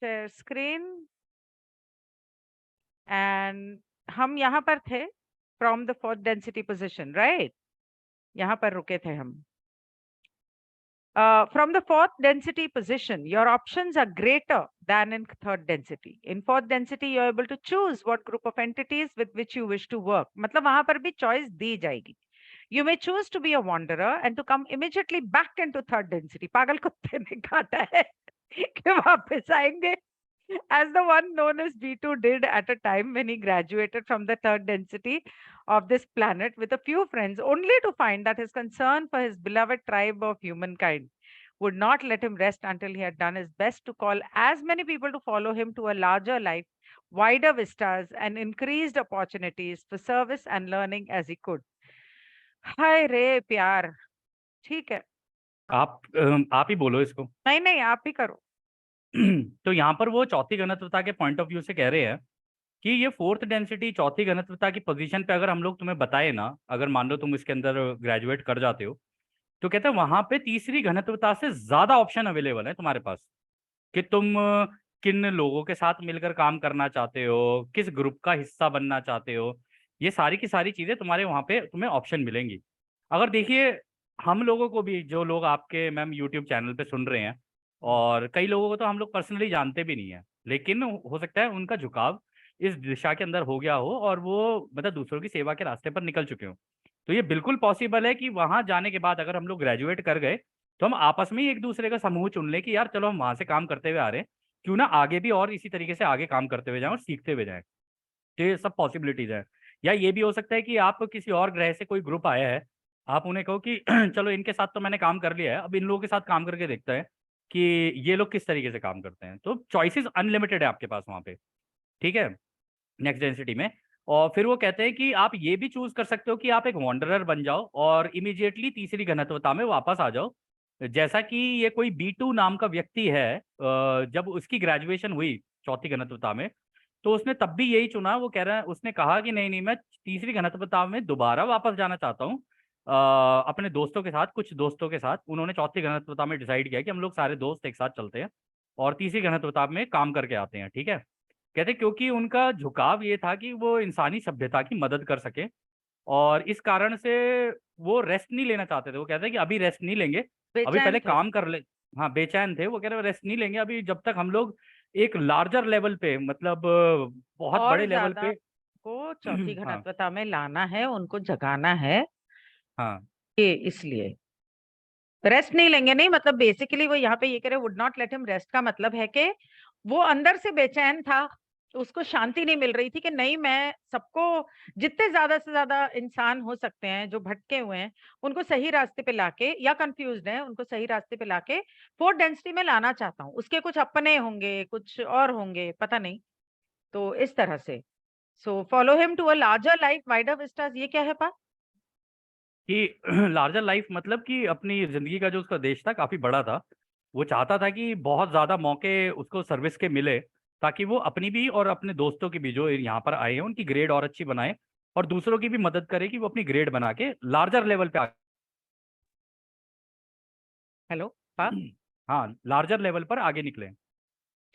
share screen and हम यहाँ पर थे from the fourth density position, right? यहाँ पर रुके थे हम. From the fourth density position, your options are greater than in third density. In fourth density, you're able to choose what group of entities with which you wish to work. मतलब वहां पर भी choice दी जाएगी. You may choose to be a wanderer and to come immediately back into third density. पागल कुत्ते ने काटा है कि वापस आएंगे. As the one known as B2 did at a time when he graduated from the third density of this planet with a few friends, only to find that his concern for his beloved tribe of humankind would not let him rest until he had done his best to call as many people to follow him to a larger life, wider vistas, and increased opportunities for service and learning as he could. हाय रे प्यार. ठीक है. आप ही बोलो इसको. नहीं नहीं, आप ही करो. तो यहाँ पर वो चौथी घनत्वता के पॉइंट ऑफ व्यू से कह रहे हैं कि ये फोर्थ डेंसिटी चौथी घनत्वता की पोजीशन पे अगर हम लोग तुम्हें बताए ना, अगर मान लो तुम इसके अंदर ग्रेजुएट कर जाते हो, तो कहते हैं वहां पे तीसरी घनत्वता से ज्यादा ऑप्शन अवेलेबल है तुम्हारे पास कि तुम किन लोगों के साथ मिलकर काम करना चाहते हो, किस ग्रुप का हिस्सा बनना चाहते हो. ये सारी की सारी चीजें तुम्हारे वहां पे तुम्हें ऑप्शन मिलेंगी. अगर देखिए, हम लोगों को भी, जो लोग आपके मैम यूट्यूब चैनल पे सुन रहे हैं, और कई लोगों को तो हम लोग पर्सनली जानते भी नहीं है, लेकिन हो सकता है उनका झुकाव इस दिशा के अंदर हो गया हो और वो मतलब दूसरों की सेवा के रास्ते पर निकल चुके हो. तो ये बिल्कुल पॉसिबल है कि वहां जाने के बाद अगर हम लोग ग्रेजुएट कर गए तो हम आपस में ही एक दूसरे का समूह चुन लें कि यार चलो हम वहां से काम करते हुए आ रहे हैं, क्यों ना आगे भी और इसी तरीके से आगे काम करते हुए जाएं और सीखते हुए जाएं. तो ये सब पॉसिबिलिटीज है. या ये भी हो सकता है कि आप किसी और ग्रह से कोई ग्रुप आया है, आप उन्हें कहो कि चलो इनके साथ तो मैंने काम कर लिया है, अब इन लोगों के साथ काम करके देखता है कि ये लोग किस तरीके से काम करते हैं. तो चॉइसेस अनलिमिटेड है आपके पास वहां पे. ठीक है, नेक्स्ट डेंसिटी में. और फिर वो कहते हैं कि आप ये भी चूज कर सकते हो कि आप एक वॉन्डरर बन जाओ और इमीडिएटली तीसरी घनत्वता में वापस आ जाओ. जैसा कि ये कोई B2 नाम का व्यक्ति है, जब उसकी ग्रेजुएशन हुई चौथी घनत्वता में, तो उसने तब भी यही चुना. वो कह रहा है, उसने कहा कि नहीं नहीं, मैं तीसरी घनत्वता में दोबारा वापस जाना चाहता हूँ. अपने दोस्तों के साथ, कुछ दोस्तों के साथ उन्होंने चौथी घनत्वता में डिसाइड किया कि हम लोग सारे दोस्त एक साथ चलते हैं और तीसरी घनत्वता में काम करके आते हैं. ठीक है, कहते क्योंकि उनका झुकाव ये था कि वो इंसानी सभ्यता की मदद कर सके, और इस कारण से वो रेस्ट नहीं लेना चाहते थे. वो कहते हैं कि अभी रेस्ट नहीं लेंगे, अभी बेचैन पहले थे. काम कर ले. हाँ, बेचैन थे. वो कह रहे रेस्ट नहीं लेंगे अभी जब तक हम लोग एक लार्जर लेवल पे, मतलब बहुत और बड़े लेवल ज्यादा पे. को चौथी हाँ. घनत्वता में लाना है, उनको जगाना है. हाँ. ये इसलिए रेस्ट नहीं लेंगे. नहीं मतलब बेसिकली वो यहाँ पे ये कह रहे would not let him rest का मतलब है कि वो अंदर से बेचैन था, उसको शांति नहीं मिल रही थी कि नहीं मैं सबको, जितने ज्यादा से ज्यादा इंसान हो सकते हैं जो भटके हुए हैं उनको सही रास्ते पे लाके, या कंफ्यूज्ड हैं उनको सही रास्ते पे लाके फोर्थ डेंसिटी में लाना चाहता हूँ. उसके कुछ अपने होंगे, कुछ और होंगे, पता नहीं. तो इस तरह से so follow him to a larger life wider vistas. ये क्या है पा? कि लार्जर लाइफ मतलब कि अपनी जिंदगी का जो उसका देश था काफी बड़ा था. वो चाहता था कि बहुत ज्यादा मौके उसको सर्विस के मिले, ताकि वो अपनी भी और अपने दोस्तों की भी, जो यहाँ पर आए हैं, उनकी ग्रेड और अच्छी बनाए, और दूसरों की भी मदद करे कि वो अपनी ग्रेड बना के लार्जर लेवल पे हेलो पा. हाँ, लार्जर लेवल पर आगे निकले.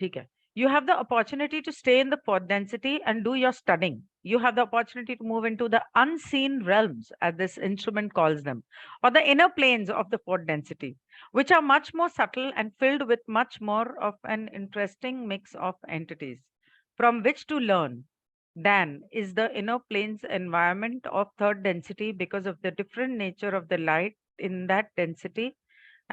ठीक है. You have the opportunity to stay in the fourth density and do your studying. You have the opportunity to move into the unseen realms, as this instrument calls them, or the inner planes of the fourth density, which are much more subtle and filled with much more of an interesting mix of entities from which to learn than is the inner planes environment of third density, because of the different nature of the light in that density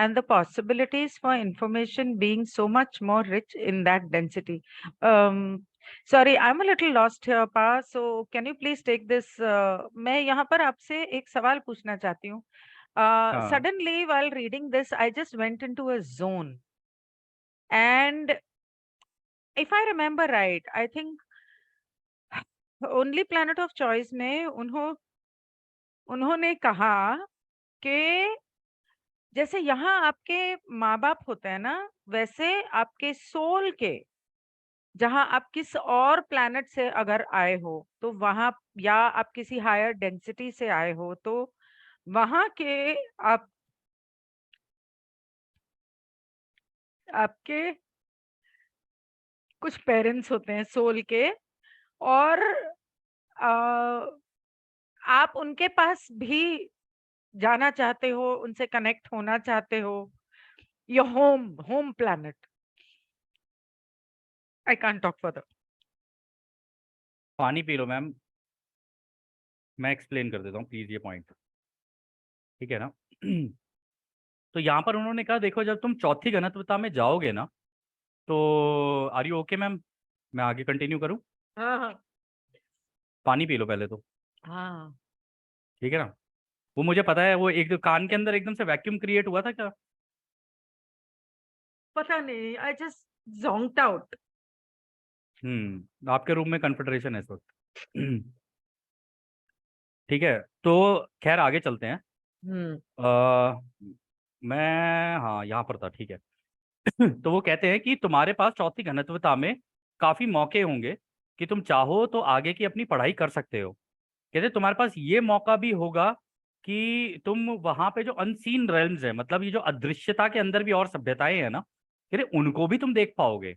and the possibilities for information being so much more rich in that density. Sorry, I'm a little lost here, Pa. So can you please take this? मैं यहाँ पर आपसे एक सवाल पूछना चाहती हूँ. हाँ. Suddenly, while reading this, I just went into a zone. And if I remember right, I think only Planet of Choice में उन्होंने कहा कि जैसे यहाँ आपके माँ बाप होते हैं ना, वैसे आपके सोल के, जहाँ आप किस और प्लैनेट से अगर आए हो तो वहां, या आप किसी हायर डेंसिटी से आए हो तो वहां के आप आपके कुछ पेरेंट्स होते हैं सोल के, और आप उनके पास भी जाना चाहते हो, उनसे कनेक्ट होना चाहते हो, your home planet. I can't talk further. पानी पी लो मैम, मैं एक्सप्लेन कर देता हूँ प्लीज ये पॉइंट, ठीक है ना। तो यहाँ पर उन्होंने कहा देखो जब तुम चौथी घनत्वता में जाओगे ना, तो आर यू ओके मैम, मैं आगे कंटिन्यू करूँ? हाँ हाँ पानी पी लो पहले तो, हाँ। ठीक है ना। वो मुझे पता है, वो एक कान के अंदर एकदम से वैक्यूम क्रिएट हुआ था क्या? पता नहीं, आई जस्ट zonked आउट। आपके रूम में कन्फेडरेशन है इस वक्त। ठीक है, तो खैर आगे चलते हैं। हम्म। अ, मैं हाँ यहाँ पर था, ठीक है। तो वो कहते हैं कि तुम्हारे पास चौथी घनत्वता में काफी मौके होंगे कि तुम चाहो तो आगे की अपनी पढ़ाई कर सकते हो। कहते तुम्हारे पास ये मौका भी होगा कि तुम वहां पे जो अनसीन रेल्म्स है, मतलब ये जो अदृश्यता के अंदर भी और सभ्यताएं हैं ना, कहते उनको भी तुम देख पाओगे,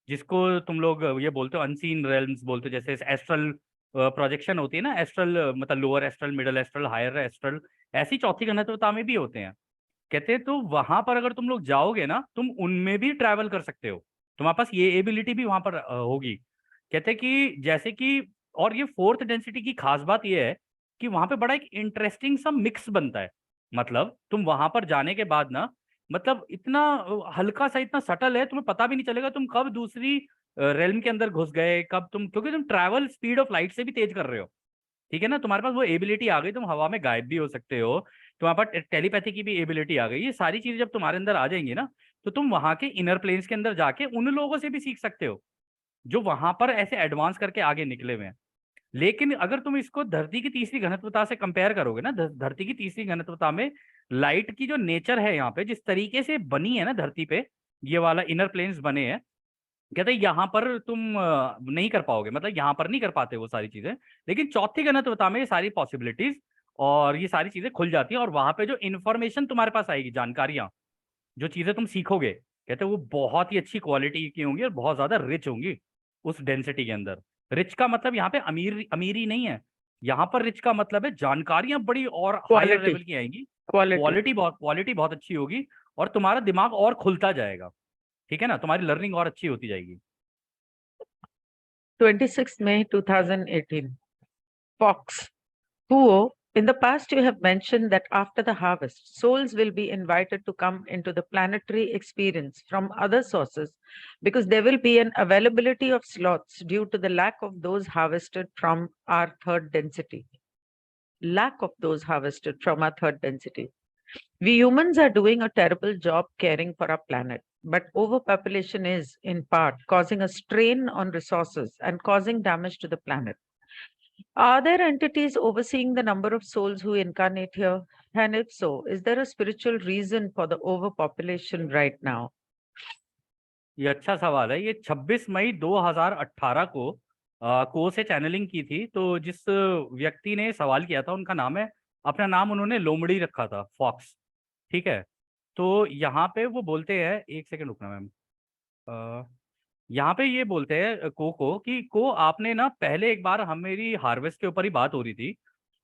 जिसको तुम लोग ये बोलते हो अनसीन रेल्म्स बोलते हो, जैसे एस्ट्रल प्रोजेक्शन होती है ना, एस्ट्रल मतलब lower astral, middle astral, higher astral, ऐसी चौथी घनत्वता में भी होते हैं। कहते हैं तो वहां पर अगर तुम लोग जाओगे ना, तुम उनमें भी ट्रैवल कर सकते हो, तुम्हारे पास ये एबिलिटी भी वहां पर होगी। कहते हैं कि जैसे कि, और ये फोर्थ डेंसिटी की खास बात ये है कि वहां पे बड़ा एक इंटरेस्टिंग सा मिक्स बनता है। मतलब तुम वहां पर जाने के बाद ना, मतलब इतना हल्का सा, इतना सटल है, तुम्हें पता भी नहीं चलेगा तुम कब दूसरी रेलम के अंदर घुस गए, कब तुम, क्योंकि तुम ट्रैवल स्पीड ऑफ लाइट से भी तेज कर रहे हो, ठीक है ना। तुम्हारे पास वो एबिलिटी आ गई, तुम हवा में गायब भी हो सकते हो, तुम्हारे पास टेलीपैथी की भी एबिलिटी आ गई। ये सारी चीजें जब तुम्हारे अंदर आ जाएंगी ना, तो तुम वहां के इनर प्लेन्स के अंदर जाके उन लोगों से भी सीख सकते हो जो वहां पर ऐसे एडवांस करके आगे निकले हुए हैं। लेकिन अगर तुम इसको धरती की तीसरी घनत्वता से कंपेयर करोगे ना, धरती की तीसरी घनत्वता में लाइट की जो नेचर है यहाँ पे, जिस तरीके से बनी है ना धरती पे, ये वाला इनर प्लेन्स बने हैं, कहते हैं यहाँ पर तुम नहीं कर पाओगे, मतलब यहाँ पर नहीं कर पाते वो सारी चीजें। लेकिन चौथी घनत्वता में ये सारी पॉसिबिलिटीज और ये सारी चीजें खुल जाती हैं, और वहां पे जो इन्फॉर्मेशन तुम्हारे पास आएगी, जानकारियां, जो चीजें तुम सीखोगे, कहते हैं वो बहुत ही अच्छी क्वालिटी की होंगी और बहुत ज्यादा रिच होंगी उस डेंसिटी के अंदर। रिच का मतलब यहाँ पे अमीर अमीरी नहीं है, यहाँ पर रिच का मतलब है जानकारियां बड़ी और हायर क्वालिटी। लेवल की आएंगी, क्वालिटी। क्वालिटी बहुत अच्छी होगी, और तुम्हारा दिमाग और खुलता जाएगा, ठीक है ना, तुम्हारी लर्निंग और अच्छी होती जाएगी। 26 May 2018, Fox. Huo, in the past you have mentioned that after the harvest, souls will be invited to come into the planetary experience from other sources because there will be an availability of slots due to the lack of those harvested from our third density. Lack of those harvested from our third density. We humans are doing a terrible job caring for our planet, but overpopulation is, in part, causing a strain on resources and causing damage to the planet. Are there entities overseeing the number of souls who incarnate here? And if so, is there a spiritual reason for the overpopulation right now? ये अच्छा सवाल है। ये 26 मई 2018 को को से channelling की थी। तो जिस व्यक्ति ने सवाल किया था, उनका नाम है, अपना नाम उन्होंने लोमड़ी रखा था, फॉक्स, ठीक है। तो यहाँ पे वो बोलते हैं, एक सेकंड रुकना मैम, यहाँ पे ये बोलते हैं को कि को आपने ना पहले एक बार हम, मेरी हार्वेस्ट के ऊपर ही बात हो रही थी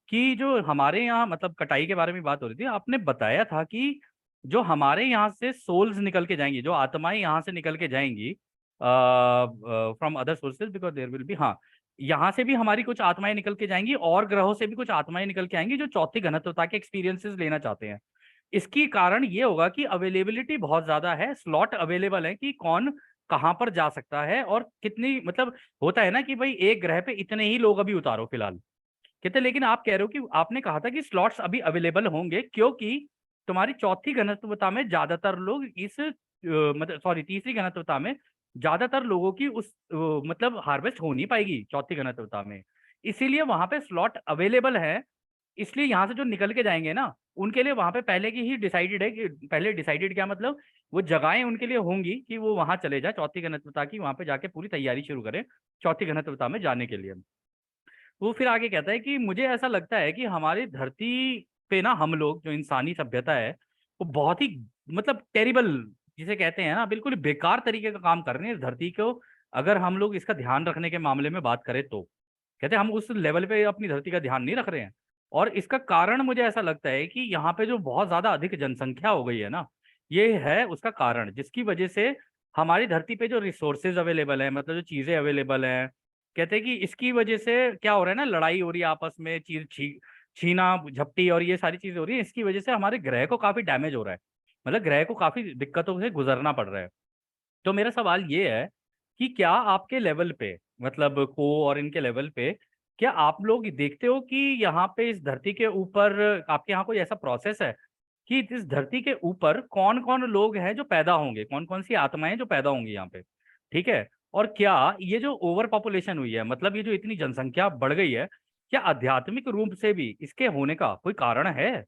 कि जो हमारे यहाँ मतलब कटाई के बारे में बात हो रही थी, आपने बताया था कि जो हमारे यहाँ से सोल्स निकल के जाएंगी, जो आत्माएं यहाँ से निकल के जाएंगी from other sources, because there will be, हाँ, यहाँ से भी हमारी कुछ आत्माएं निकल के जाएंगी और ग्रहों से भी कुछ आत्माएं निकल के आएंगी जो चौथी घनत्वता के एक्सपीरियंसेस लेना चाहते हैं। इसकी कारण ये होगा कि अवेलेबिलिटी बहुत ज्यादा है, स्लॉट अवेलेबल है कि कौन कहाँ पर जा सकता है और कितनी, मतलब होता है ना कि भाई एक ग्रह पे इतने ही लोग अभी उतारो फिलहाल, कहते लेकिन आप कह रहे हो कि आपने कहा था कि स्लॉट्स अभी अवेलेबल होंगे क्योंकि तुम्हारी चौथी घनत्वता में ज्यादातर लोग इस मतलब सॉरी तीसरी घनत्वता में ज्यादातर लोगों की उस मतलब हार्वेस्ट हो नहीं पाएगी चौथी घनत्वता में, इसीलिए वहां पे स्लॉट अवेलेबल है। इसलिए यहाँ से जो निकल के जाएंगे ना, उनके लिए वहां पे पहले की ही डिसाइडेड है कि, पहले डिसाइडेड क्या मतलब, वो जगहें उनके लिए होंगी कि वो वहां चले जाए चौथी घनत्वता की, वहां पे जाके पूरी तैयारी शुरू करें चौथी घनत्वता में जाने के लिए। वो फिर आगे कहता है कि मुझे ऐसा लगता है कि हमारी धरती पे ना हम लोग जो इंसानी सभ्यता है, वो बहुत ही मतलब टेरिबल, जिसे कहते हैं ना, बिल्कुल ही बेकार तरीके का काम कर रहे हैं, धरती को अगर हम लोग इसका ध्यान रखने के मामले में बात करें तो कहते हैं हम उस लेवल पे अपनी धरती का ध्यान नहीं रख रहे हैं। और इसका कारण मुझे ऐसा लगता है कि यहाँ पे जो बहुत ज्यादा अधिक जनसंख्या हो गई है ना, ये है उसका कारण, जिसकी वजह से हमारी धरती पे जो रिसोर्सेज अवेलेबल है, मतलब जो चीजें अवेलेबल हैं, कहते हैं कि इसकी वजह से क्या हो रहा है ना, लड़ाई हो रही है आपस में, छीना झपटी और ये सारी चीजें हो रही है। इसकी वजह से हमारे ग्रह को काफी डैमेज हो रहा है, मतलब ग्रह को काफी दिक्कतों से गुजरना पड़ रहा है। तो मेरा सवाल ये है कि क्या आपके लेवल पे, मतलब को और इनके लेवल पे, क्या आप लोग देखते हो कि यहाँ पे इस धरती के ऊपर आपके यहाँ कोई ऐसा प्रोसेस है कि इस धरती के ऊपर कौन कौन लोग हैं जो पैदा होंगे, कौन कौन सी आत्माएं जो पैदा होंगी यहाँ पे, ठीक है? और क्या ये जो ओवर पॉपुलेशन हुई है, मतलब ये जो इतनी जनसंख्या बढ़ गई है, क्या आध्यात्मिक रूप से भी इसके होने का कोई कारण है?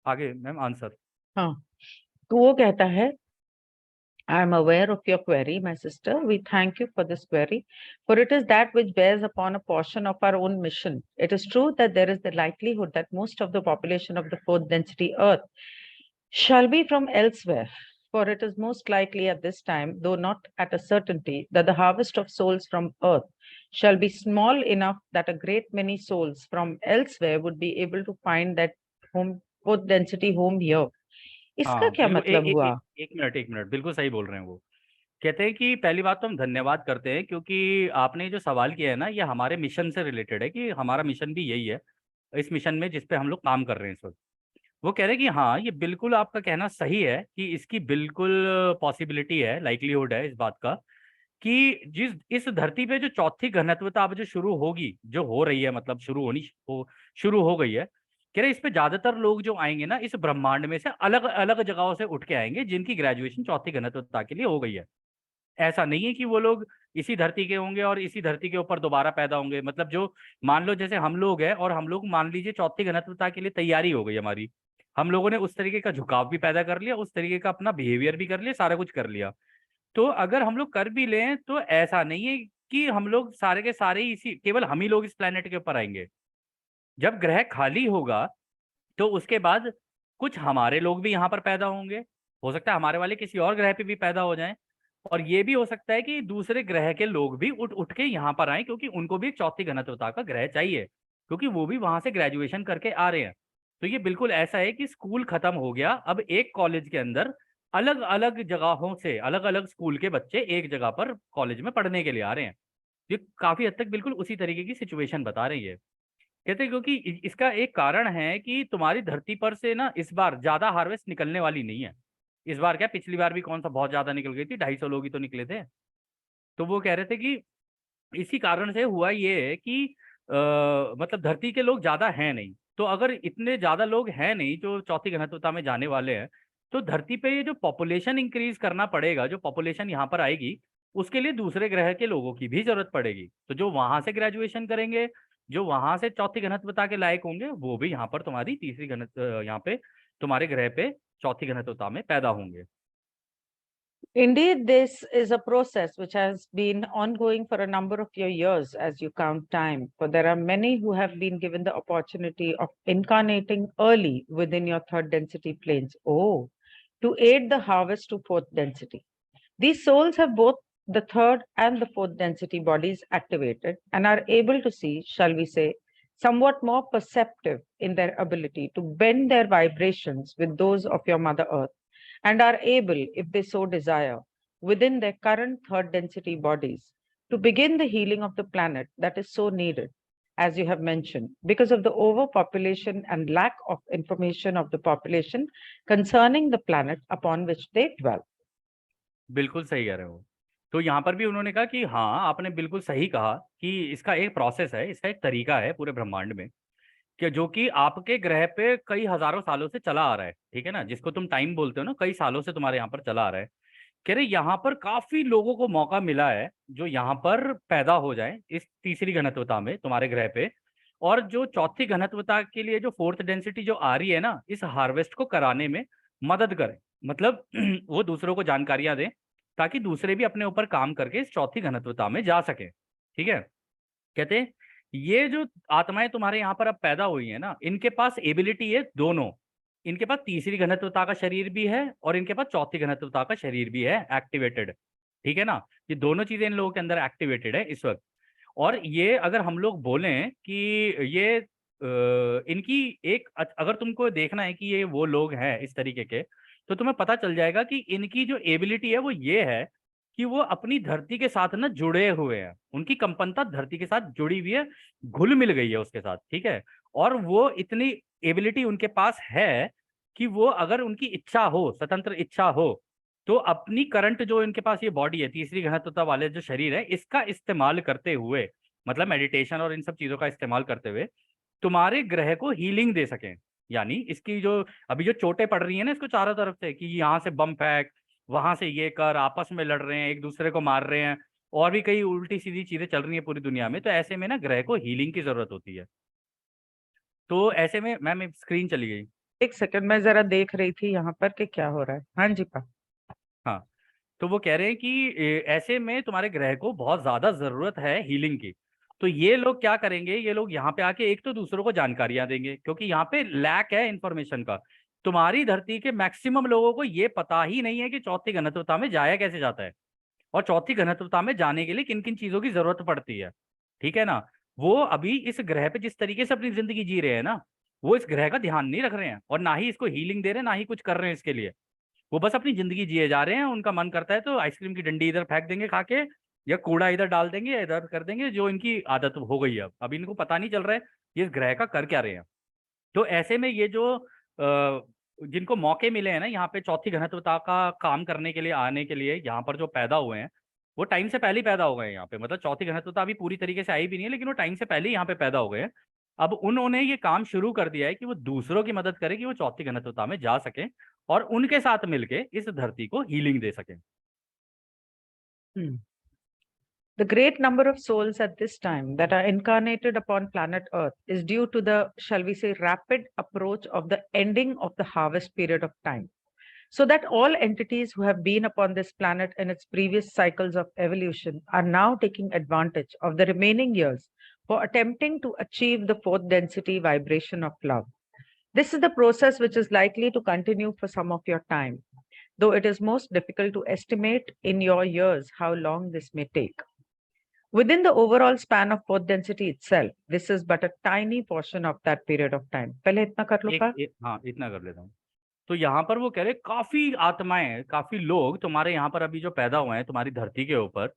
आगे मैम आंसर। हाँ, तो वो कहता है, I am aware of your query, my sister. We thank you for this query, for it is that which bears upon a portion of our own mission. It is true that there is the likelihood that most of the population of the fourth density Earth shall be from elsewhere, for it is most likely at this time, though not at a certainty, that the harvest of souls from Earth shall be small enough that a great many souls from elsewhere would be able to find that home, fourth density home here. इसका हाँ क्या बिल्कुल, मतलब हुआ? एक minute, बिल्कुल सही बोल रहे हैं वो। कहते हैं कि पहली बात तो हम धन्यवाद करते हैं, क्योंकि आपने जो सवाल किया है ना, ये हमारे मिशन से रिलेटेड है, कि हमारा मिशन भी यही है इस मिशन में जिस पे हम लोग काम कर रहे हैं इस वक्त। वो कह रहे हैं कि हाँ, ये बिल्कुल आपका कहना सही है कि इसकी बिल्कुल पॉसिबिलिटी है, लाइक्लीहुड है इस बात का, कि जिस इस धरती पे जो चौथी घनत्वता अब जो शुरू होगी, जो हो रही है, मतलब शुरू हो गई है, कह रहे इस पे ज्यादातर लोग जो आएंगे ना, इस ब्रह्मांड में से अलग अलग जगहों से उठ के आएंगे, जिनकी ग्रेजुएशन चौथी घनत्वता के लिए हो गई है। ऐसा नहीं है कि वो लोग इसी धरती के होंगे और इसी धरती के ऊपर दोबारा पैदा होंगे। मतलब जो मान लो जैसे हम लोग हैं, और हम लोग मान लीजिए चौथी घनत्वता के लिए तैयारी हो गई हमारी, हम लोगों ने उस तरीके का झुकाव भी पैदा कर लिया, उस तरीके का अपना बिहेवियर भी कर लिया, सारा कुछ कर लिया। तो अगर हम लोग कर भी लें तो ऐसा नहीं है कि हम लोग सारे के सारे ही इसी, केवल हम ही लोग इस प्लेनेट के ऊपर आएंगे। जब ग्रह खाली होगा तो उसके बाद कुछ हमारे लोग भी यहाँ पर पैदा होंगे, हो सकता है हमारे वाले किसी और ग्रह पे भी पैदा हो जाएं, और ये भी हो सकता है कि दूसरे ग्रह के लोग भी उठ उठ के यहाँ पर आए, क्योंकि उनको भी एक चौथी घनत्वता का ग्रह चाहिए, क्योंकि वो भी वहां से ग्रेजुएशन करके आ रहे हैं। तो ये बिल्कुल ऐसा है कि स्कूल खत्म हो गया, अब एक कॉलेज के अंदर अलग अलग जगहों से अलग अलग स्कूल के बच्चे एक जगह पर कॉलेज में पढ़ने के लिए आ रहे हैं। ये काफी हद तक बिल्कुल उसी तरीके की सिचुएशन बता रही है। कहते हैं क्योंकि इसका एक कारण है कि तुम्हारी धरती पर से ना इस बार ज्यादा हार्वेस्ट निकलने वाली नहीं है। इस बार क्या, पिछली बार भी कौन सा बहुत ज्यादा निकल गई थी, 250 लोग ही तो निकले थे। तो वो कह रहे थे कि इसी कारण से हुआ ये है कि मतलब धरती के लोग ज्यादा हैं नहीं, तो अगर इतने ज्यादा लोग हैं नहीं जो चौथी घनत्वता में जाने वाले हैं, तो धरती पे ये जो पॉपुलेशन इंक्रीज करना पड़ेगा, जो पॉपुलेशन यहाँ पर आएगी, उसके लिए दूसरे ग्रह के लोगों की भी जरूरत पड़ेगी। तो जो वहां से ग्रेजुएशन करेंगे, जो वहां से चौथी घनत्वता के लायक होंगे, वो भी यहाँ पर तुम्हारी तीसरी यहाँ पे तुम्हारे ग्रह पे चौथी घनत्वता में पैदा होंगे। Indeed, this is a process which has been ongoing for a number of your years as you count time. For there are many who have been given the opportunity of incarnating early within your third density planes. Oh, to aid the harvest to fourth density. These souls have both the third and the fourth density bodies activated and are able to see, shall we say, somewhat more perceptive in their ability to bend their vibrations with those of your Mother Earth, and are able, if they so desire, within their current third density bodies, to begin the healing of the planet that is so needed, as you have mentioned, because of the overpopulation and lack of information of the population concerning the planet upon which they dwell. बिल्कुल सही कह रहे हो। तो यहाँ पर भी उन्होंने कहा कि हाँ, आपने बिल्कुल सही कहा कि इसका एक प्रोसेस है, इसका एक तरीका है पूरे ब्रह्मांड में, कि जो कि आपके ग्रह पे कई हजारों सालों से चला आ रहा है, ठीक है ना, जिसको तुम टाइम बोलते हो ना, कई सालों से तुम्हारे यहाँ पर चला आ रहा है। कह रहे यहाँ पर काफी लोगों को मौका मिला है जो यहाँ पर पैदा हो जाए इस तीसरी घनत्वता में तुम्हारे ग्रह पे, और जो चौथी घनत्वता के लिए जो फोर्थ डेंसिटी जो आ रही है ना, इस हार्वेस्ट को कराने में मदद करें। मतलब वो दूसरों को जानकारियां दें, ताकि दूसरे भी अपने ऊपर काम करके इस चौथी घनत्वता में जा सके, ठीक है। कहते हैं ये जो आत्माएं तुम्हारे यहाँ पर अब पैदा हुई है ना, इनके पास एबिलिटी है दोनों, इनके पास तीसरी घनत्वता का शरीर भी है और इनके पास चौथी घनत्वता का शरीर भी है एक्टिवेटेड। ठीक है ना, ये दोनों चीजें इन लोगों के अंदर एक्टिवेटेड है इस वक्त। और ये अगर हम लोग बोलें कि ये इनकी एक अगर तुमको देखना है कि ये वो लोग हैं इस तरीके के, तो तुम्हें पता चल जाएगा कि इनकी जो एबिलिटी है वो ये है कि वो अपनी धरती के साथ ना जुड़े हुए हैं, उनकी कंपनता धरती के साथ जुड़ी हुई है, घुल मिल गई है उसके साथ, ठीक है। और वो इतनी एबिलिटी उनके पास है कि वो अगर उनकी इच्छा हो, स्वतंत्र इच्छा हो, तो अपनी करंट जो इनके पास ये बॉडी है, तीसरी घनत्वता वाले जो शरीर है, इसका इस्तेमाल करते हुए, मतलब मेडिटेशन और इन सब चीजों का इस्तेमाल करते हुए तुम्हारे ग्रह को हीलिंग दे सकें। यानी इसकी जो अभी जो चोटें पड़ रही है ना इसको चारों तरफ से, कि यहाँ से बम फेंक, वहां से ये कर, आपस में लड़ रहे हैं, एक दूसरे को मार रहे हैं, और भी कई उल्टी सीधी चीजें चल रही हैं पूरी दुनिया में, तो ऐसे में ना ग्रह को हीलिंग की जरूरत होती है। तो ऐसे में मैम स्क्रीन चली गई। एक सेकंड, मैं जरा देख रही थी यहाँ पर कि क्या हो रहा है। हाँ जी पा। हाँ, तो वो कह रहे हैं कि ऐसे में तुम्हारे ग्रह को बहुत ज्यादा जरूरत है हीलिंग की। तो ये लोग क्या करेंगे, ये लोग यहाँ पे आके एक तो दूसरों को जानकारियां देंगे, क्योंकि यहाँ पे लैक है इंफॉर्मेशन का। तुम्हारी धरती के मैक्सिमम लोगों को ये पता ही नहीं है कि चौथी घनत्वता में जाया कैसे जाता है, और चौथी घनत्वता में जाने के लिए किन किन चीजों की जरूरत पड़ती है, ठीक है ना। वो अभी इस ग्रह पे जिस तरीके से अपनी जिंदगी जी रहे हैं ना, वो इस ग्रह का ध्यान नहीं रख रहे हैं, और ना ही इसको हीलिंग दे रहे हैं, ना ही कुछ कर रहे हैं इसके लिए। वो बस अपनी जिंदगी जिए जा रहे हैं, उनका मन करता है तो आइसक्रीम की डंडी इधर फेंक देंगे खा के, या कूड़ा इधर डाल देंगे, या इधर कर देंगे, जो इनकी आदत हो गई है। अब इनको पता नहीं चल रहा है ये इस ग्रह का कर क्या रहे हैं। तो ऐसे में ये जो जिनको मौके मिले हैं ना यहाँ पे चौथी घनत्वता का काम करने के लिए, आने के लिए यहाँ पर जो पैदा हुए हैं, वो टाइम से पहले ही पैदा हो गए हैं यहाँ पे। मतलब चौथी घनत्वता अभी पूरी तरीके से आई भी नहीं है, लेकिन वो टाइम से पहले ही यहाँ पे पैदा हो गए हैं। अब उन्होंने ये काम शुरू कर दिया है कि वो दूसरों की मदद करें कि वो चौथी घनत्वता में जा सकें, और उनके साथ मिलके इस धरती को हीलिंग दे सकें। The great number of souls at this time that are incarnated upon planet Earth is due to the, shall we say, rapid approach of the ending of the harvest period of time. So that all entities who have been upon this planet in its previous cycles of evolution are now taking advantage of the remaining years for attempting to achieve the fourth density vibration of love. This is the process which is likely to continue for some of your time, though it is most difficult to estimate in your years how long this may take. Within the overall span of fourth density itself, this is but a tiny portion of that period of time. पहले इतना कर लो पा। हाँ इतना कर लेता हूँ। तो यहाँ पर वो कह रहे काफी आत्माएं, काफी लोग तुम्हारे यहाँ पर अभी जो पैदा हुए हैं तुम्हारी धरती के ऊपर,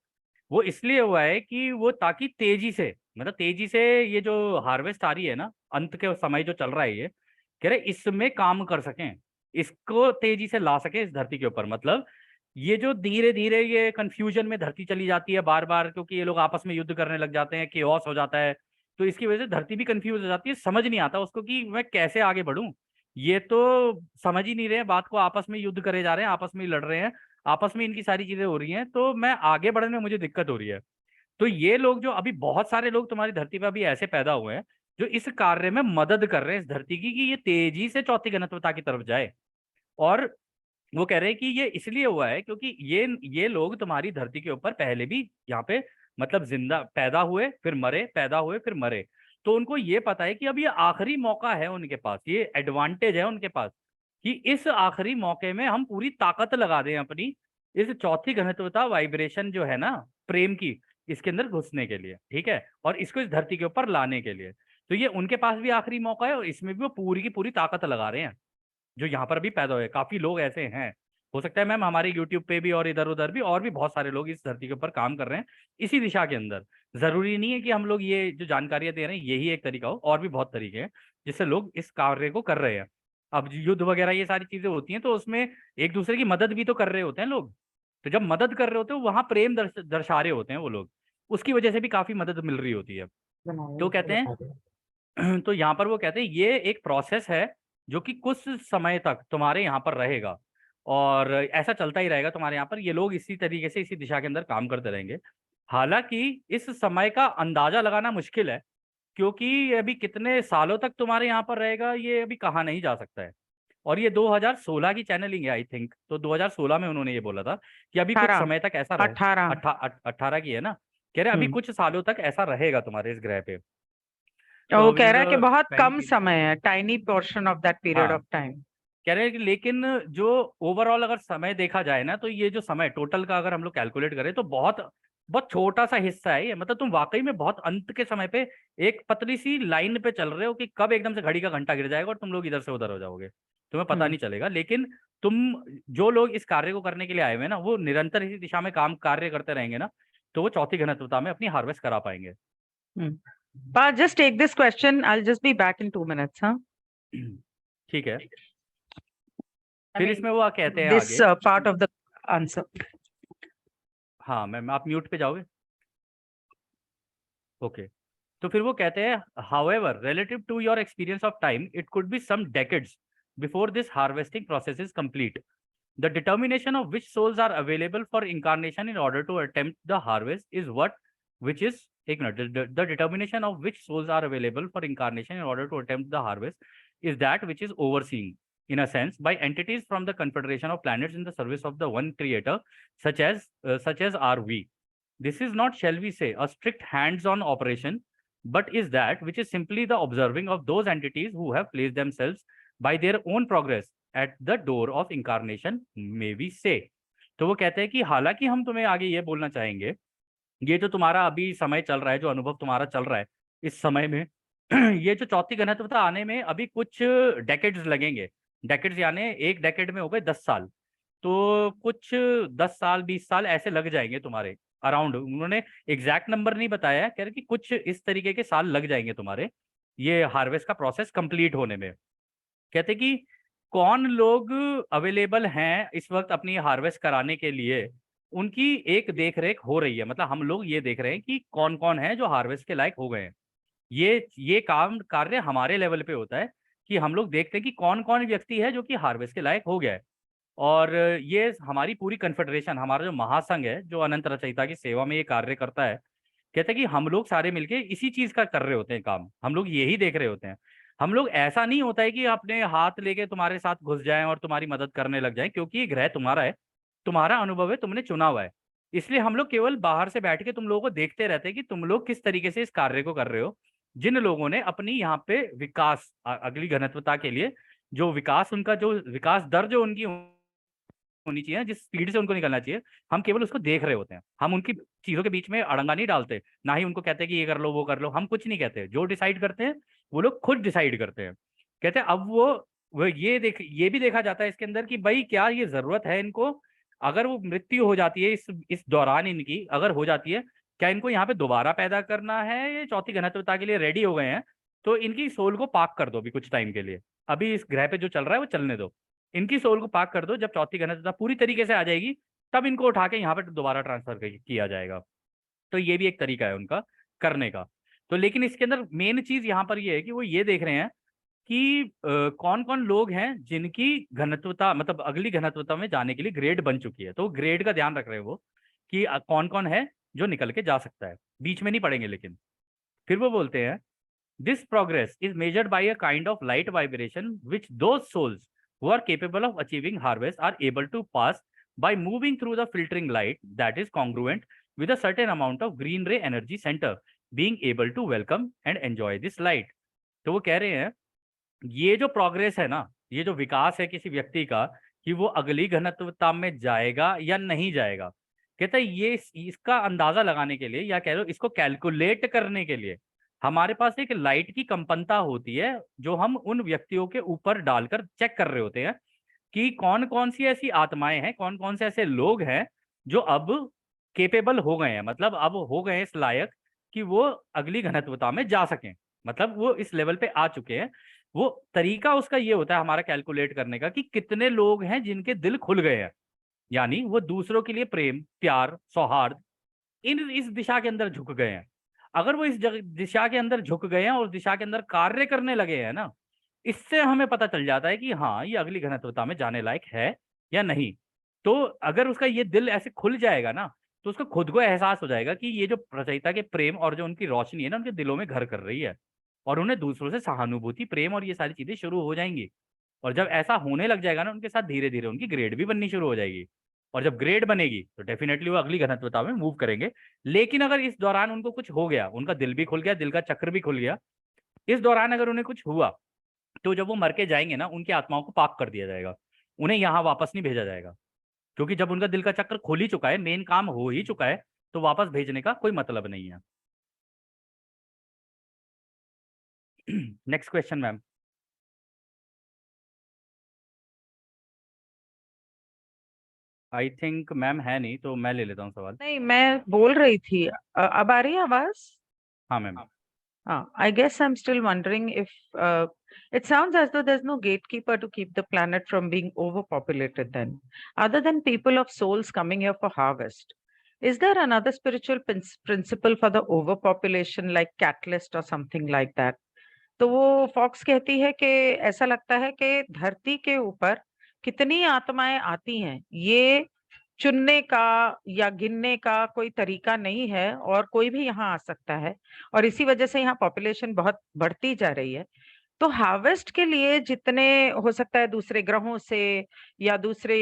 वो इसलिए हुआ है कि वो ताकि तेजी से, मतलब तेजी से ये जो हार्वेस्ट आ रही है ना, अंत के समय जो चल रहा है, ये कह रहे इसमें काम कर सकें, इसको तेजी से ला सके इस धरती के ऊपर। मतलब ये जो धीरे धीरे ये कंफ्यूजन में धरती चली जाती है बार बार, क्योंकि ये लोग आपस में युद्ध करने लग जाते हैं, केओस हो जाता है, तो इसकी वजह से धरती भी कंफ्यूज हो जाती है, समझ नहीं आता उसको कि मैं कैसे आगे बढ़ूं। ये तो समझ ही नहीं रहे बात को, आपस में युद्ध करे जा रहे हैं, आपस में लड़ रहे हैं, आपस में इनकी सारी चीजें हो रही हैं, तो मैं आगे बढ़ने में मुझे दिक्कत हो रही है। तो ये लोग जो अभी बहुत सारे लोग तुम्हारी धरती पर अभी ऐसे पैदा हुए हैं जो इस कार्य में मदद कर रहे हैं इस धरती की, कि ये तेजी से चौथी घनत्वता की तरफ जाए। और वो कह रहे हैं कि ये इसलिए हुआ है क्योंकि ये लोग तुम्हारी धरती के ऊपर पहले भी यहाँ पे, मतलब जिंदा पैदा हुए फिर मरे, पैदा हुए फिर मरे। तो उनको ये पता है कि अब ये आखिरी मौका है उनके पास, ये एडवांटेज है उनके पास, कि इस आखिरी मौके में हम पूरी ताकत लगा दें अपनी, इस चौथी घनत्वता वाइब्रेशन जो है ना, प्रेम की, इसके अंदर घुसने के लिए, ठीक है, और इसको इस धरती के ऊपर लाने के लिए। तो ये उनके पास भी आखिरी मौका है, और इसमें भी वो पूरी की पूरी ताकत लगा रहे हैं जो यहाँ पर अभी पैदा हुए। काफी लोग ऐसे हैं, हो सकता है मैम हमारे यूट्यूब पे भी और इधर उधर भी और भी बहुत सारे लोग इस धरती के ऊपर काम कर रहे हैं इसी दिशा के अंदर। जरूरी नहीं है कि हम लोग ये जो जानकारियां दे रहे हैं यही एक तरीका हो, और भी बहुत तरीके हैं जिससे लोग इस कार्य को कर रहे हैं। अब युद्ध वगैरह ये सारी चीजें होती हैं तो उसमें एक दूसरे की मदद भी तो कर रहे होते हैं लोग, तो जब मदद कर रहे होते हैं वहां प्रेम दर्शा रहे होते हैं वो लोग, उसकी वजह से भी काफी मदद मिल रही होती है। तो कहते हैं तो यहाँ पर वो कहते हैं ये एक प्रोसेस है जो कि कुछ समय तक तुम्हारे यहाँ पर रहेगा, और ऐसा चलता ही रहेगा तुम्हारे यहाँ पर, ये लोग इसी तरीके से इसी दिशा के अंदर काम करते रहेंगे। हालांकि इस समय का अंदाजा लगाना मुश्किल है, क्योंकि ये अभी कितने सालों तक तुम्हारे यहाँ पर रहेगा ये अभी कहा नहीं जा सकता है। और ये 2016 की चैनलिंग है आई थिंक, तो 2016 में उन्होंने ये बोला था कि अभी कुछ 18 समय तक ऐसा रहे। 18। 18 की है ना, कह रहे अभी कुछ सालों तक ऐसा रहेगा तुम्हारे इस ग्रह पे। और तो वो अभी कह इन रहा है कि बहुत कम ट्वेंटी समय है, tiny portion of that period हाँ ऑफ टाइम। कह रहे हैं कि लेकिन जो ओवरऑल अगर समय देखा जाए ना, तो ये जो समय टोटल का अगर हम लोग कैलकुलेट करें तो बहुत बहुत छोटा सा हिस्सा है ये। मतलब तुम वाकई में बहुत अंत के समय पे एक पतली सी लाइन पे चल रहे हो कि कब एकदम से घड़ी का घंटा गिर जाएगा और तुम लोग इधर से उधर हो जाओगे, तुम्हें पता नहीं चलेगा। लेकिन तुम, जो लोग इस कार्य को करने के लिए आए हुए हैं ना, वो निरंतर इसी दिशा में काम कार्य करते रहेंगे ना, तो वो चौथी घनत्वता में अपनी हार्वेस्ट करा पाएंगे। But just take this question. I'll just be back in 2 minutes, huh? ठीक है, I फिर mean, इसमें वो कहते हैं this आगे। part of the answer. हाँ मैम, आप म्यूट पे जाओगे? ओके। तो फिर वो कहते हैं, however relative to your experience of time it could be some decades before this harvesting process is complete. The determination of which souls are available for incarnation in order to attempt the harvest is what which is, एक minute, the determination of which souls are available for incarnation in order to attempt the harvest is that which is overseen in a sense by entities from the confederation of planets in the service of the one creator, such as are we. This is not, shall we say, a strict hands-on operation, but is that which is simply the observing of those entities who have placed themselves by their own progress at the door of incarnation, may we say. तो वो कहते हैं कि हालांकि हम तुम्हें आगे ये बोलना चाहेंगे, ये जो तुम्हारा अभी समय चल रहा है, जो अनुभव तुम्हारा चल रहा है इस समय में, ये जो चौथी घनत्वता आने में अभी कुछ डेकेड्स लगेंगे। डेकेड्स यानी एक डेकेड में हो गए 10 साल, तो कुछ 10 साल 20 साल ऐसे लग जाएंगे तुम्हारे अराउंड। उन्होंने एग्जैक्ट नंबर नहीं बताया, कह रहे कि कुछ इस तरीके के साल लग जाएंगे तुम्हारे ये हार्वेस्ट का प्रोसेस कंप्लीट होने में। कहते कि कौन लोग अवेलेबल हैं इस वक्त अपनी हार्वेस्ट कराने के लिए, उनकी एक देख रेख हो रही है। मतलब हम लोग ये देख रहे हैं कि कौन कौन है जो हार्वेस्ट के लायक हो गए हैं। ये काम कार्य हमारे लेवल पे होता है कि हम लोग देखते हैं कि कौन कौन व्यक्ति है जो कि हार्वेस्ट के लायक हो गया है। और ये हमारी पूरी कन्फेडरेशन, हमारा जो महासंघ है जो अनंत रचयिता की सेवा में ये कार्य करता है, कहते हैं कि हम लोग सारे मिलके इसी चीज का कर रहे होते हैं काम, हम लोग यही देख रहे होते हैं। हम लोग, ऐसा नहीं होता है कि अपने हाथ लेके तुम्हारे साथ घुस जाएं और तुम्हारी मदद करने लग जाएं, क्योंकि ये ग्रह तुम्हारा है, तुम्हारा अनुभव है, तुमने चुना हुआ है। इसलिए हम लोग केवल बाहर से बैठ के तुम लोगों को देखते रहते हैं कि तुम लोग किस तरीके से इस कार्य को कर रहे हो। जिन लोगों ने अपनी यहाँ पे विकास अगली घनत्वता के लिए जो विकास, उनका जो विकास दर जो उनकी होनी चाहिए, जिस स्पीड से उनको निकलना चाहिए, हम केवल उसको देख रहे होते हैं। हम उनकी चीजों के बीच में अड़ंगा नहीं डालते, ना ही उनको कहते हैं कि ये कर लो वो कर लो, हम कुछ नहीं कहते। जो डिसाइड करते हैं वो लोग खुद डिसाइड करते हैं। कहते हैं अब वो ये भी देखा जाता है इसके अंदर कि भाई क्या ये जरूरत है इनको, अगर वो मृत्यु हो जाती है इस दौरान इनकी अगर हो जाती है, क्या इनको यहाँ पे दोबारा पैदा करना है, ये चौथी घनत्वता के लिए रेडी हो गए हैं, तो इनकी सोल को पाक कर दो अभी कुछ टाइम के लिए। अभी इस ग्रह पे जो चल रहा है वो चलने दो, इनकी सोल को पाक कर दो। जब चौथी घनत्वता पूरी तरीके से आ जाएगी तब इनको उठा के यहाँ पर दोबारा ट्रांसफर किया जाएगा। तो ये भी एक तरीका है उनका करने का। तो लेकिन इसके अंदर मेन चीज यहाँ पर ये है कि वो ये देख रहे हैं कि कौन कौन लोग हैं जिनकी घनत्वता, मतलब अगली घनत्वता में जाने के लिए ग्रेड बन चुकी है। तो ग्रेड का ध्यान रख रहे हैं वो कि कौन कौन है जो निकल के जा सकता है, बीच में नहीं पड़ेंगे। लेकिन फिर वो बोलते हैं, this progress is measured by a kind of light vibration which those souls who are capable of achieving harvest are able to pass by moving through the filtering light that is congruent with a certain amount of green ray energy center being able to welcome and enjoy this light. तो वो कह रहे हैं ये जो progress है ना, ये जो विकास है किसी व्यक्ति का, कि वो अगली घनत्वता में जाएगा या नहीं जाएगा, कहता है ये इसका अंदाजा लगाने के लिए, या कह लो इसको कैलकुलेट करने के लिए, हमारे पास एक लाइट की कंपनता होती है जो हम उन व्यक्तियों के ऊपर डालकर चेक कर रहे होते हैं कि कौन कौन सी ऐसी आत्माएं हैं, कौन कौन से ऐसे लोग हैं जो अब केपेबल हो गए हैं, मतलब अब हो गए इस लायक कि वो अगली घनत्वता में जा सकें, मतलब वो इस लेवल पे आ चुके हैं। वो तरीका उसका ये होता है हमारा कैलकुलेट करने का कि कितने लोग हैं जिनके दिल खुल गए हैं, यानी वो दूसरों के लिए प्रेम प्यार सौहार्द इस दिशा के अंदर झुक गए हैं। अगर वो इस दिशा के अंदर झुक गए हैं और उस दिशा के अंदर कार्य करने लगे हैं ना, इससे हमें पता चल जाता है कि हाँ ये अगली घनत्वता में जाने लायक है या नहीं। तो अगर उसका ये दिल ऐसे खुल जाएगा ना, तो उसको खुद को एहसास हो जाएगा कि ये जो रचयिता के प्रेम और जो उनकी रोशनी है ना, उनके दिलों में घर कर रही है, और उन्हें दूसरों से सहानुभूति प्रेम और ये सारी चीजें शुरू हो जाएंगी। और जब ऐसा होने लग जाएगा ना उनके साथ, धीरे धीरे उनकी ग्रेड भी बननी शुरू हो जाएगी। और जब ग्रेड बनेगी तो डेफिनेटली वो अगली घनत्वता में मूव करेंगे। लेकिन अगर इस दौरान उनको कुछ हो गया, उनका दिल भी खुल गया, दिल का चक्र भी खुल गया, इस दौरान अगर उन्हें कुछ हुआ तो जब वो मर के जाएंगे ना, उनकी आत्माओं को पाक कर दिया जाएगा, उन्हें यहाँ वापस नहीं भेजा जाएगा, क्योंकि जब उनका दिल का चक्र खुल ही चुका है, मेन काम हो ही चुका है, तो वापस भेजने का कोई मतलब नहीं है। Next question ma'am. I think ma'am है नहीं, तो मैं ले लेता हूँ सवाल। नहीं, मैं बोल रही थी। अब आ रही है आवाज? हाँ ma'am. I guess I'm still wondering if it sounds as though there's no gatekeeper to keep the planet from being overpopulated then, other than people of souls coming here for harvest. Is there another spiritual principle for the overpopulation, like catalyst or something like that? तो वो fox कहती है कि ऐसा लगता है कि धरती के ऊपर कितनी आत्माएं आती हैं, ये चुनने का या गिनने का कोई तरीका नहीं है, और कोई भी यहाँ आ सकता है, और इसी वजह से यहाँ पॉपुलेशन बहुत बढ़ती जा रही है। तो हार्वेस्ट के लिए जितने हो सकता है दूसरे ग्रहों से या दूसरे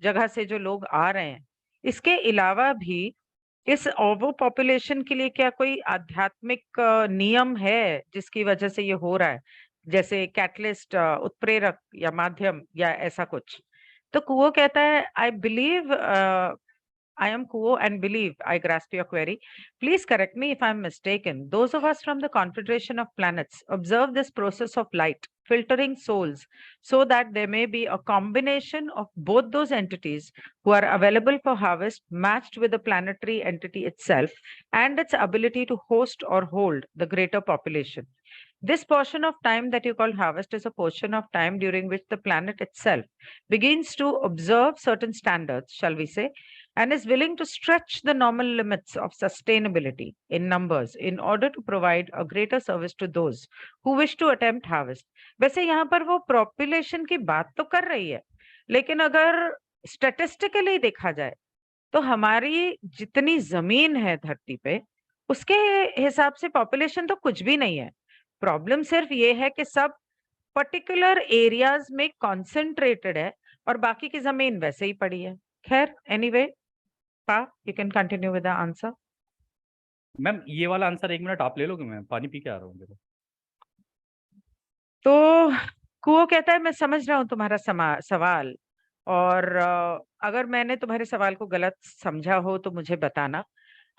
जगह से जो लोग आ रहे हैं, इसके अलावा भी इस ओवर पॉपुलेशन के लिए क्या कोई आध्यात्मिक नियम है जिसकी वजह से ये हो रहा है, जैसे कैटलिस्ट, उत्प्रेरक या माध्यम या ऐसा कुछ? तो कुओ कहता है, I believe, I am Kuo and believe I grasp your query. Please correct me if I'm mistaken. Those of us from the Confederation of Planets observe this process of light filtering souls so that there may be a combination of both those entities who are available for harvest matched with the planetary entity itself and its ability to host or hold the greater population. This portion of time that you call harvest is a portion of time during which the planet itself begins to observe certain standards, shall we say, and is willing to stretch the normal limits of sustainability in numbers in order to provide a greater service to those who wish to attempt harvest. वैसे यहाँ पर वो population की बात तो कर रही है, लेकिन अगर स्टैटिस्टिकली देखा जाए तो हमारी जितनी जमीन है धरती पे, उसके हिसाब से पॉपुलेशन तो कुछ भी नहीं है। प्रॉब्लम सिर्फ ये है कि सब पर्टिकुलर एरियाज में कॉन्सेंट्रेटेड है और बाकी की जमीन वैसे ही पड़ी है। खैर, एनीवे, पा, you can continue with the answer. Ma'am ये वाला आंसर 1 मिनट आप ले लोगे, मैं पानी पी के आ रहा हूँ। तो कुओ कहता है, मैं समझ रहा हूँ तुम्हारा सवाल, और अगर मैंने तुम्हारे सवाल को गलत समझा हो तो मुझे बताना।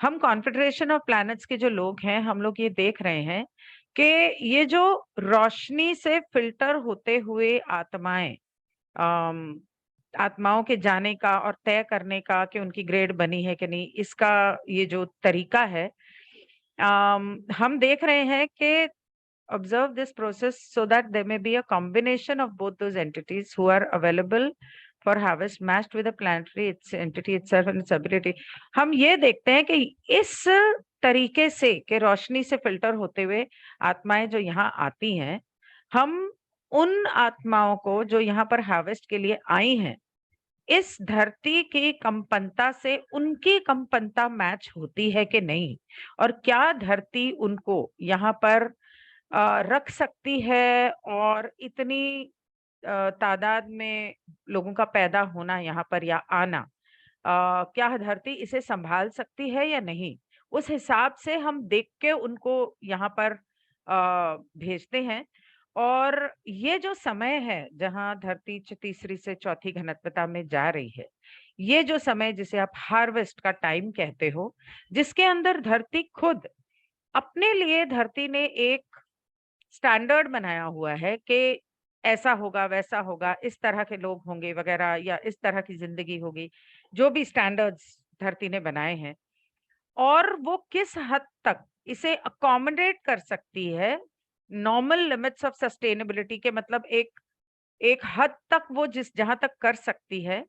हम कॉन्फेडरेशन ऑफ प्लैनेट्स के जो लोग हैं, हम लोग ये देख रहे हैं कि ये जो रोशनी से फिल्टर होते हुए आत्माएं, आत्माओं के जाने का और तय करने का कि उनकी ग्रेड बनी है कि नहीं, इसका ये जो तरीका है, हम देख रहे हैं कि observe this process so that there may be a combination of both those entities who are available for harvest matched with the planetary its entity itself and its ability. हम ये देखते हैं कि इस तरीके से कि रोशनी से फिल्टर होते हुए आत्माएं जो यहाँ आती हैं, हम उन आत्माओं को जो यहाँ पर हार्वेस्ट के लिए आई हैं, इस धरती की कंपनता से उनकी कंपनता मैच होती है कि नहीं, और क्या धरती उनको यहाँ पर रख सकती है, और इतनी तादाद में लोगों का पैदा होना यहाँ पर या आना, क्या धरती इसे संभाल सकती है या नहीं, उस हिसाब से हम देख के उनको यहाँ पर भेजते हैं। और ये जो समय है जहाँ धरती तीसरी से चौथी घनत्वता में जा रही है, ये जो समय जिसे आप हार्वेस्ट का टाइम कहते हो, जिसके अंदर धरती खुद अपने लिए, धरती ने एक स्टैंडर्ड बनाया हुआ है कि ऐसा होगा, वैसा होगा, इस तरह के लोग होंगे वगैरह, या इस तरह की जिंदगी होगी, जो भी स्टैंडर्ड्स धरती ने बनाए हैं, और वो किस हद तक इसे अकोमोडेट कर सकती है नॉर्मल लिमिट्स ऑफ सस्टेनेबिलिटी के, मतलब एक एक हद तक वो जहां तक कर सकती है,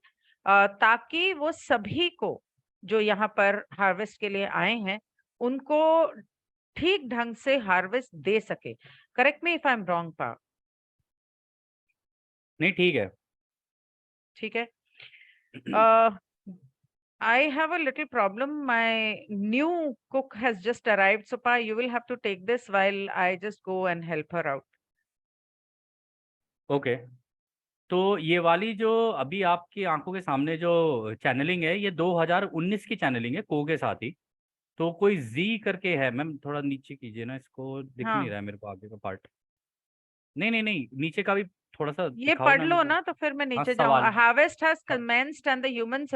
ताकि वो सभी को जो यहाँ पर हार्वेस्ट के लिए आए हैं उनको ठीक ढंग से हार्वेस्ट दे सके। Correct me if I am wrong, पा। नहीं ठीक है। ठीक है। I have a little problem. My new cook has just arrived, so Pa, you will have to take this while I just go and help her out. Okay, तो ये वाली जो अभी आपकी आंखों के सामने जो चैनलिंग है, ये 2019 की चैनलिंग है को के साथ ही। तो कोई जी करके है मैम, थोड़ा नीचे कीजिए ना इसको, दिख नहीं हाँ, रहा है मेरे को आगे का पार्ट। नहीं नहीं नहीं, नीचे का भी थोड़ा सा ये दिखाओ पढ़ ना लो मेरे को। ना, तो फिर मैं हाँ नीचे सवाल। जाऊंगा। हार्वेस्ट हैज हाँ, commenced and the human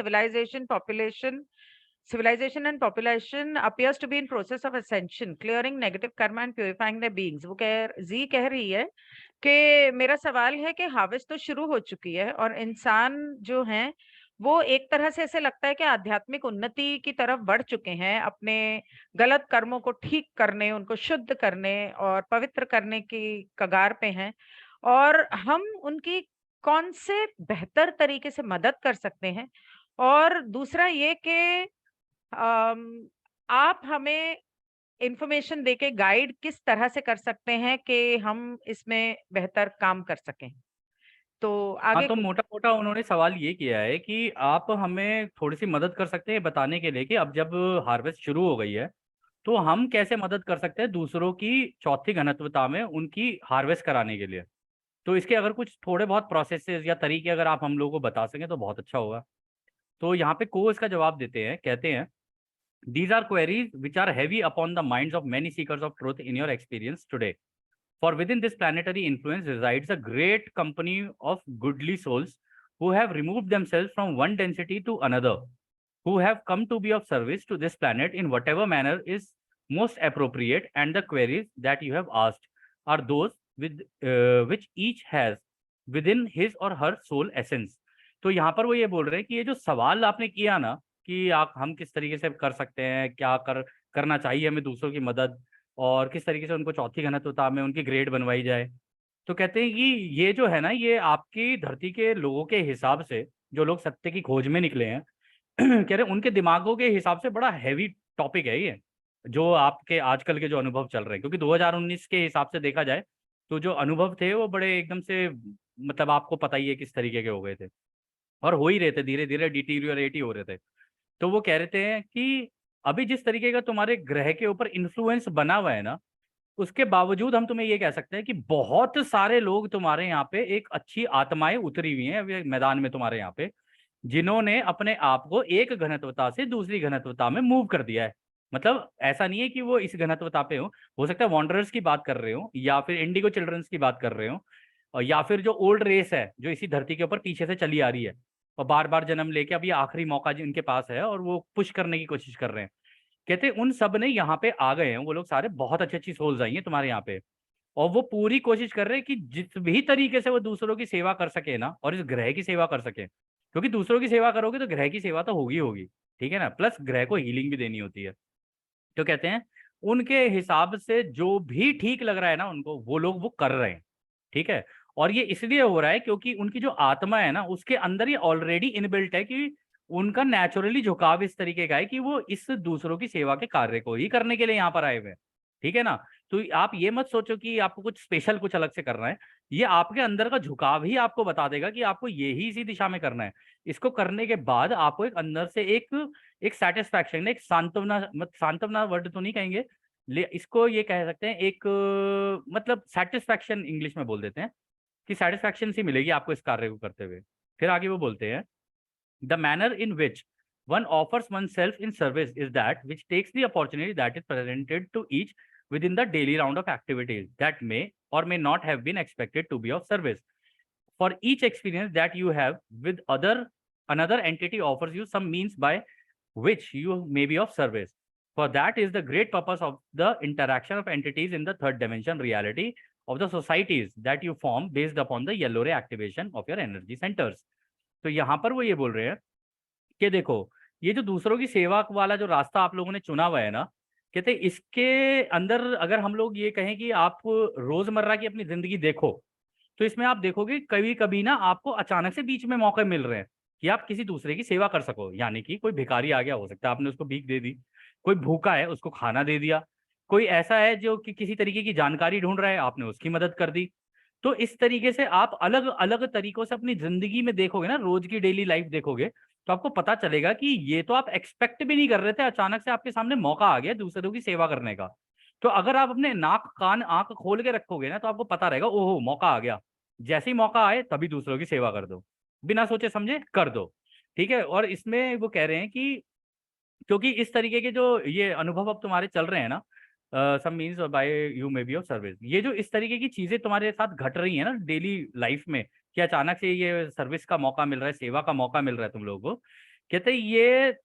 civilization and population appears to be in process of ascension, clearing negative karma and purifying their beings। वो जी कह रही है कि मेरा सवाल है कि हार्वेस्ट तो शुरू हो चुकी है और इंसान जो हैं वो एक तरह से ऐसे लगता है कि आध्यात्मिक उन्नति की तरफ बढ़ चुके हैं, अपने गलत कर्मों को ठीक करने, उनको शुद्ध करने और पवित्र करने की कगार पे हैं। और हम उनकी कौन से बेहतर तरीके से मदद कर सकते हैं। और दूसरा ये कि आप हमें इंफॉर्मेशन देके गाइड किस तरह से कर सकते हैं कि हम इसमें बेहतर काम कर सकें। तो हाँ, आगे तो मोटा मोटा उन्होंने सवाल ये किया है कि आप हमें थोड़ी सी मदद कर सकते हैं बताने के लिए कि अब जब हार्वेस्ट शुरू हो गई है तो हम कैसे मदद कर सकते हैं दूसरों की चौथी घनत्वता में उनकी हार्वेस्ट कराने के लिए। तो इसके अगर कुछ थोड़े बहुत प्रोसेसेस या तरीके अगर आप हम लोगों को बता सकें तो बहुत अच्छा होगा। तो यहाँ पे को इसका जवाब देते हैं, कहते हैं these are queries which are heavy upon the minds of many seekers of truth in your experience today. For within this planetary influence resides a great company of goodly souls who have removed themselves from one density to another, who have come to be of service to this planet in whatever manner is most appropriate, and the queries that you have asked are those with which each has within his or her soul essence। तो यहाँ पर वो ये बोल रहे हैं कि ये जो सवाल आपने किया ना कि आप हम किस तरीके से कर सकते हैं, क्या करना चाहिए हमें दूसरों की मदद, और किस तरीके से उनको चौथी घनत्वता में उनकी ग्रेड बनवाई जाए। तो कहते हैं कि ये जो है ना, ये आपकी धरती के लोगों के हिसाब से, जो लोग सत्य की खोज में निकले हैं कह रहे हैं उनके दिमागों के हिसाब से बड़ा हैवी टॉपिक है ये, जो आपके आजकल के जो अनुभव चल रहे हैं। क्योंकि 2019 के हिसाब से देखा जाए तो जो अनुभव थे वो बड़े एकदम से, मतलब आपको पता ही है किस तरीके के हो गए थे और हो ही रहे थे, धीरे धीरे डिटीरियोरेट ही हो रहे थे। तो वो कह रहे थे कि अभी जिस तरीके का तुम्हारे ग्रह के ऊपर इन्फ्लुएंस बना हुआ है ना, उसके बावजूद हम तुम्हें ये कह सकते हैं कि बहुत सारे लोग तुम्हारे यहाँ पे एक अच्छी आत्माएं उतरी हुई हैं अभी मैदान में तुम्हारे यहाँ पे, जिन्होंने अपने आप को एक घनत्वता से दूसरी घनत्वता में मूव कर दिया है। मतलब ऐसा नहीं है कि वो इस घनत्वता पे हो सकता है वॉन्डरर्स की बात कर रहे हो या फिर इंडिगो चिल्ड्रंस की बात कर रहे हो, और या फिर जो ओल्ड रेस है जो इसी धरती के ऊपर पीछे से चली आ रही है और बार बार जन्म लेके अब ये आखिरी मौका जिनके पास है और वो पुश करने की कोशिश कर रहे हैं। कहते हैं उन सब ने यहाँ पे आ गए हैं, वो लोग सारे बहुत अच्छी अच्छी सोल्स आई हैं तुम्हारे यहाँ पे, और वो पूरी कोशिश कर रहे हैं कि जिस भी तरीके से वो दूसरों की सेवा कर सके ना और इस ग्रह की सेवा कर सके, क्योंकि दूसरों की सेवा करोगे तो ग्रह की सेवा तो होगी होगी, ठीक है ना, प्लस ग्रह को हीलिंग भी देनी होती है। तो कहते हैं उनके हिसाब से जो भी ठीक लग रहा है ना उनको, वो लोग वो कर रहे हैं, ठीक है। और ये इसलिए हो रहा है क्योंकि उनकी जो आत्मा है ना उसके अंदर ये ऑलरेडी इनबिल्ट है कि उनका नेचुरली झुकाव इस तरीके का है कि वो इस दूसरों की सेवा के कार्य को ही करने के लिए यहाँ पर आए हुए हैं, ठीक है ना। तो आप ये मत सोचो कि आपको कुछ स्पेशल कुछ अलग से करना है, ये आपके अंदर का झुकाव ही आपको बता देगा कि आपको ये ही इसी दिशा में करना है। इसको करने के बाद आपको एक अंदर से एक एक सेटिस्फैक्शन, एक सांत्वना, सांत्वना वर्ड तो नहीं कहेंगे, इसको ये कह सकते हैं एक मतलब सेटिस्फैक्शन इंग्लिश में बोल देते हैं कि सेटिस्फैक्शन सी मिलेगी आपको इस कार्य को करते हुए। फिर आगे वो बोलते हैं the manner in which one offers oneself in service is that which takes the opportunity that is presented to each within the daily round of activities that may or may not have been expected to be of service. For each experience that you have with another entity offers you some means by which you may be of service. For that is the great purpose of the interaction of entities in the third dimension reality of the societies that you form based upon the yellow ray activation of your energy centers. तो यहाँ पर वो ये बोल रहे हैं कि देखो ये जो दूसरों की सेवा वाला जो रास्ता आप लोगों ने चुना हुआ है ना, कहते इसके अंदर अगर हम लोग ये कहें कि आप रोजमर्रा की अपनी जिंदगी देखो तो इसमें आप देखोगे कभी कभी ना आपको अचानक से बीच में मौके मिल रहे हैं कि आप किसी दूसरे की सेवा कर सको। यानी कि कोई भिखारी आ गया, हो सकता है आपने उसको भीख दे दी, कोई भूखा है उसको खाना दे दिया, कोई ऐसा है जो कि किसी तरीके की जानकारी ढूंढ रहा है आपने उसकी मदद कर दी। तो इस तरीके से आप अलग अलग तरीकों से अपनी जिंदगी में देखोगे ना, रोज की डेली लाइफ देखोगे तो आपको पता चलेगा कि ये तो आप एक्सपेक्ट भी नहीं कर रहे थे, अचानक से आपके सामने मौका आ गया दूसरों की सेवा करने का। तो अगर आप अपने नाक कान आंख खोल के रखोगे ना तो आपको पता रहेगा ओहो मौका आ गया, जैसे ही मौका आए तभी दूसरों की सेवा कर दो, बिना सोचे समझे कर दो, ठीक है। और इसमें वो कह रहे हैं कि क्योंकि इस तरीके के जो ये अनुभव अब तुम्हारे चल रहे हैं ना, some means by you may be of service. ये जो इस तरीके की चीजें तुम्हारे साथ घट रही है ना डेली लाइफ में, कि अचानक से ये सर्विस का मौका मिल रहा है, सेवा का मौका मिल रहा है तुम लोगों को, कहते हैं ये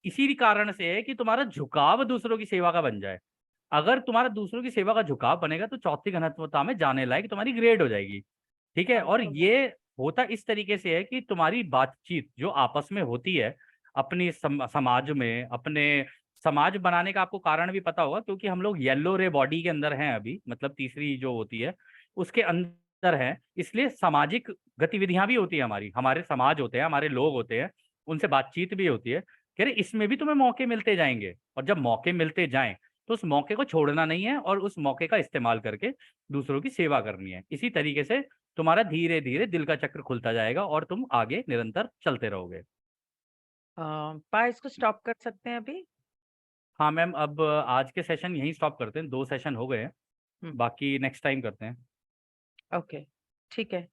इसी कारण से है कि तुम्हारा झुकाव दूसरों की सेवा का बन जाए। अगर तुम्हारा दूसरों की सेवा का झुकाव बनेगा तो चौथी घनत्वता में जाने लायक तुम्हारी ग्रेड हो जाएगी। ठीक है, और ये होता इस तरीके से है कि तुम्हारी बातचीत जो आपस में होती है अपनी समाज में, अपने समाज बनाने का आपको कारण भी पता होगा, क्योंकि हम लोग येलो रे बॉडी के अंदर हैं अभी, मतलब तीसरी जो होती है उसके अंदर है, इसलिए सामाजिक गतिविधियां भी होती है हमारी, हमारे समाज होते हैं, हमारे लोग होते हैं, उनसे बातचीत भी होती है। कह रहे इसमें भी तुम्हें मौके मिलते जाएंगे, और जब मौके मिलते जाएं तो उस मौके को छोड़ना नहीं है और उस मौके का इस्तेमाल करके दूसरों की सेवा करनी है। इसी तरीके से तुम्हारा धीरे धीरे दिल का चक्र खुलता जाएगा और तुम आगे निरंतर चलते रहोगे। पा इसको स्टॉप कर सकते हैं अभी? हाँ मैम, अब आज के सेशन यहीं स्टॉप करते हैं, 2 सेशन हो गए हैं, हम्म, बाकी नेक्स्ट टाइम करते हैं। ओके, ठीक है।